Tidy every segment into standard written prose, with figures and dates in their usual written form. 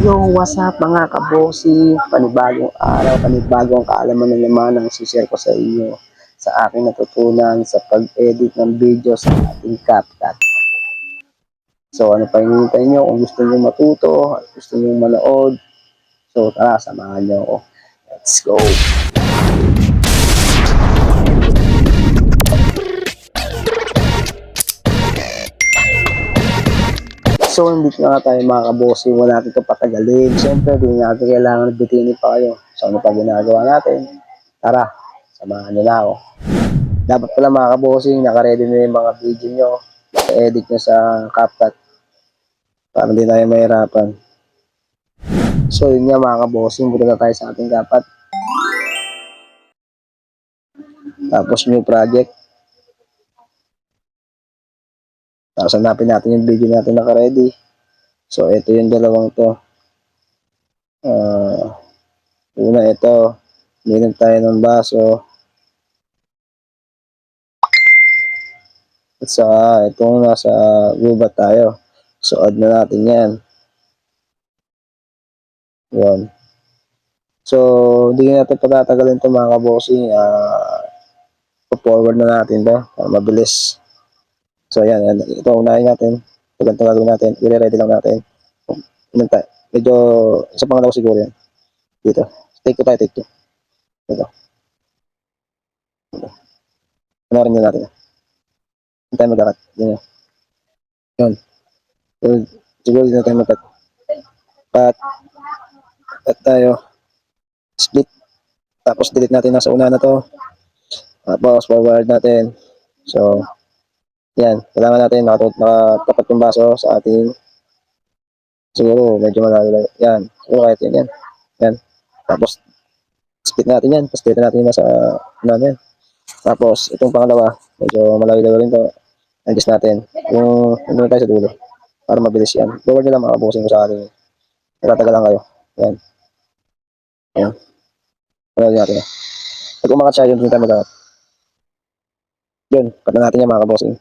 Yo, what's up mga kabosi? Panibagong araw, panibagong kaalaman na naman ang share ko sa inyo sa aking natutunan sa pag-edit ng video sa ating CapCut. So ano pa hinihintay nyo? Kung gusto nyo matuto at gusto nyo manood, so tara, samahan nyo ako. Let's go! So, hindi na tayo mga kabosi, wala natin ito patagalin. Siyempre, hindi natin kailangan bitinin pa kayo. So, ano pa ginagawa natin? Tara, samahan nyo na ako. Dapat pala mga kabosi, nakaready na yung mga video nyo. I-edit nyo sa CapCut para hindi tayo mahirapan. So, yun nga mga kabosi, muna na tayo sa ating CapCut. Tapos, new project. Tapos, hanapin natin yung video natin nakaready. So, ito yung dalawang to. Una ito, minom tayo ng baso. At saka itong nasa gubat tayo. So, add na natin yan. Yan. So, hindi natin patatagalin ito mga kabossing. Forward na natin ito para mabilis. So, yan. Ito unahin natin. Ito ganito gagawin natin. I-ready lang natin. Medyo sa pangalawa siguro yan. Dito. Take 2 tayo, take 2. Ito. Panorin na natin. Hindi tayo mag-akat. Yan. Yun. Siguro hindi na tayo mag-cut. Cut tayo. Split. Tapos delete natin nasa una na to. Tapos forward natin. So, yan. Kailangan natin nakatapat yung baso sa ating siguro medyo malayo. Yan. Siguro kahit yan. Yan. Tapos split natin yan. Tapos delete natin nasa una yan. Tapos itong pangalawa, medyo malayo rin to. Adjust natin. Yung ano tayo sa dulo. Para mabilis yan. Forward nyo lang mga kabusin ko sa ating. Natatagal lang kayo. Yan. Yan. Forward natin. Pag umakat siya, yun tayo mag-akat. Yun, cut na natin yan mga kabosing.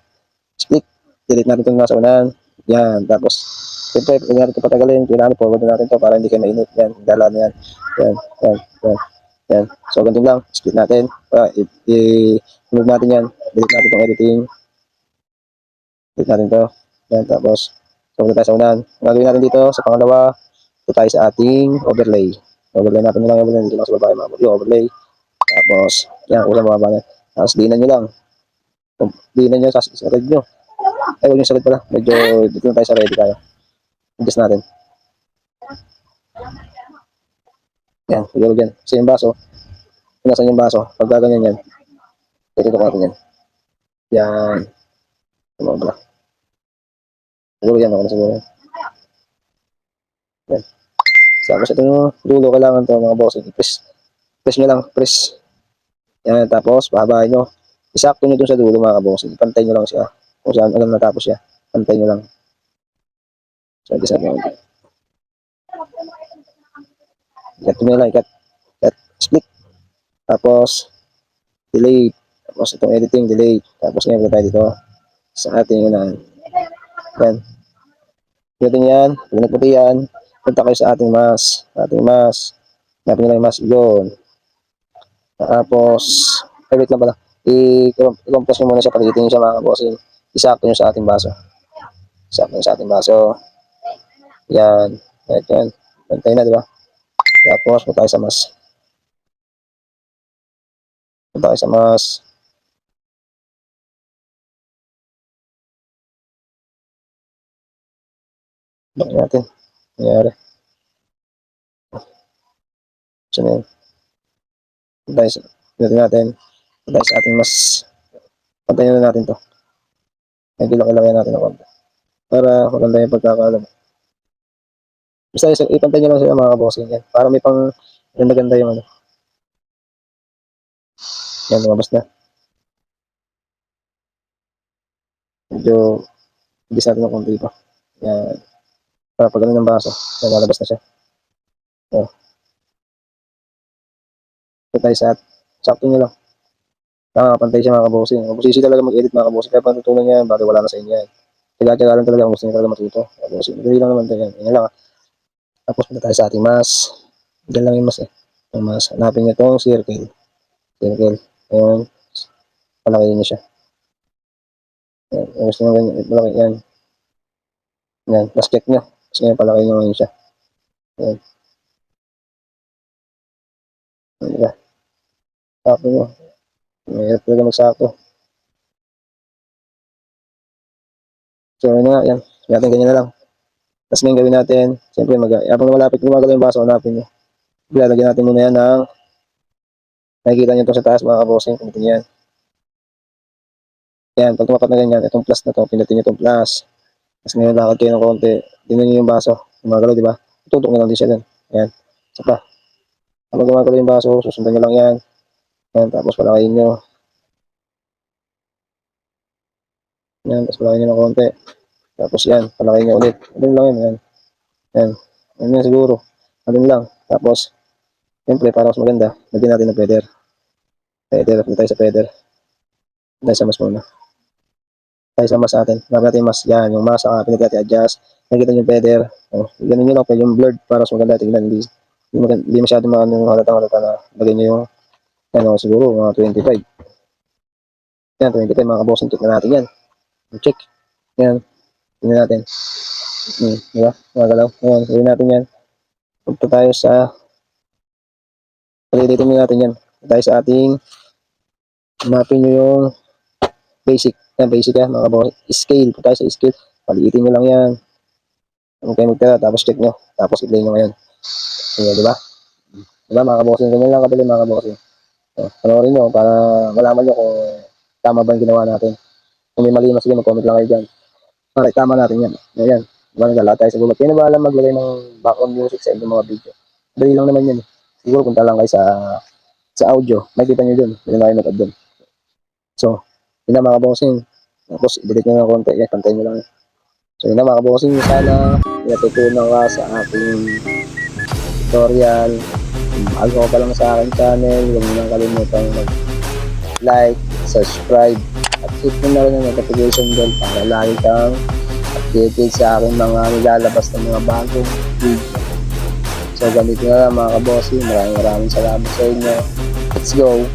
Split, delete natin itong nasa unahan. Yan, tapos, siyempre, pag natin ito patagalin, kailangan forward na natin ito para hindi kayo mainit. Yan, dala na yan. Yan. So, ganito lang, split natin. I-move natin yan. Delete natin itong editing. Delete natin ito. Yan, tapos, forward tayo sa unahan. Ang gagawin natin dito, sa pangalawa, ito tayo sa ating overlay. Overlay natin lang yung dito lang sa babae mga yung overlay. Tapos, yan, kulang mababa na. Tapos, dinan nyo lang. Dinan nyo sa red nyo. Ay, huwag nyo sa red pala. Medyo, dito na tayo sa ready tayo. Adjust natin. Yan, siguro dyan. Kasi yung baso, nasan yung baso, pag gaganyan yan, itutok natin yan. Yan. Ano ba? Siguro yan, ako na siguro yan. Yan. Tapos ito yung dulo, kailangan to mga boss. Press nyo lang, press. Yan, tapos, pahabahin nyo. Isakto nyo dun sa dulo mga boss. Pantay nyo lang siya. Kung saan alam natapos siya. Pantay nyo lang. So, adjust natin. Cut nyo lang, cut, split. Tapos, delete. Tapos, itong editing, delete. Tapos, ngayon tayo dito sa ating unahan. Yan. Editing yan. Pag nagputi yan, punta kayo sa ating mask. Hanapin nyo lang yung mask. Yun. Tapos, wait lang pala. I-compress nyo muna siya. Pag-editing nyo siya mga kabosin. Isakto nyo sa ating baso. Isakto nyo sa ating baso. Yan. Yan. Pantay na, di ba? Tapos, punta tayo sa mask. Punta tayo sa mask. Bakit natin? Nangyari. So, yan. Punta natin. Punta sa ating mask. Pantayin na natin to. Medyo laki-laki natin ako. Para maganda yung pagkakalam. Basta ipantay nyo lang sila mga bossing yan. Para may pang ganda-ganda yung ano. Yan, lumabas na. Medyo ibis natin ng konti pa. Yan. Para pag ganun ng baso, yan, lalabas na siya. So, ito tayo sa sakto nyo lang. Nakakapantay siya mga kabossing. Mabusisi talaga mag-edit mga kabossing. Kaya patutunan niya yan, bakit wala na sa inyo yan. Kaya lang talaga, gusto niya talaga matuto. Kabossing, madali lang naman ito yan. Yan lang. Tapos punta tayo sa ating mask. Diyan lang yung mask eh. Yung mask. Hanapin nyo itong circle. Circle. Ayan. Palakihin nyo siya. Ayan. Gusto nyo ganyan. Malaki yan. Ayan. Tapos check nyo. Gusto nyo palakihin nyo ngayon siya. Ayan. Ayan. Diba? Sakto nyo. Mahirap talaga magsakto. So, yun na nga. Yan. Natin ganyan na lang. Tapos ngayon gawin natin. Siyempre, habang malapit gumagalaw yung baso, hanapin nyo. Ilalagyan natin muna yan ng nakikita nyo ito sa taas mga kabossing. Pinitin nyo yan. Yan. Pag tumapat na ganyan, itong plus na to, pinitin nyo itong plus. Tapos ngayon lakad kayo ng konti. Tingnan nyo yung baso. Gumagalaw, di ba? Tutok nyo lang din siya dun. Yan. Isa pa. Habang gumagalaw yung baso, susundan nyo lang yan. Yan. Tapos palakayin nyo. Yan. Tapos palakayin nyo ng konti. Tapos yan. Palakayin nyo ulit. Alin lang yan. Yan. Yan. Yan yan siguro. Alin lang. Tapos, siyempre, para mas maganda, lagyan natin ng feather. Feather. Punta tayo sa feather. Tayo sa mas muna. Tayo sa mas atin. Marami natin mas. Yan. Yung mas, pinag natin adjust. Nakikita nyo yung feather. Oh, ganun nyo lang. Yung blurred para mas maganda. Tingnan. Hindi masyado halata na lagyan nyo yung ano, siguro mga 25. Yan, 25 mga kabossing. Check na natin yan. Check. Yan. Tingnan natin. Diba? Mga galaw. Yan. Gawin natin yan. Punta tayo sa palitin natin yan. Punta tayo sa ating hanapin nyo yung basic. Yan, basic yan mga kabossing. Scale. Punta tayo sa scale. Palitin nyo lang yan. Huwag kayo magtira. Tapos check nyo. Tapos i-play nyo ngayon. Yan, diba? Diba mga kabossing? Ganyan lang kapili mga kabossing. So, panoorin nyo para malaman nyo kung tama ba yung ginawa natin. Kung may mali na sige, mag-comment lang kayo dyan. Alright, tama natin yan. Ayan. Diba nagala tayo sa gulat. Kaya na ba alam maglagay ng background music sa inyong mga video? Dali lang naman yan. Siguro punta lang kayo sa audio. May kita nyo dun. Hindi na kayo mag-add dun. So, yun na mga kabossing. Tapos, i-delete nyo ng konti. Yan, pantayin nyo lang. So, yun na mga kabossing. Sana natutunan ka sa ating tutorial. Bago ka pa lang sa aking channel, huwag mo nang kalimutan mag-like, subscribe, at hit mo na rin ang notification bell para lagi kang updated sa aking mga nilalabas ng mga bagong video. So ganito na lang mga kabossing, maraming salamat sa inyo. Let's go!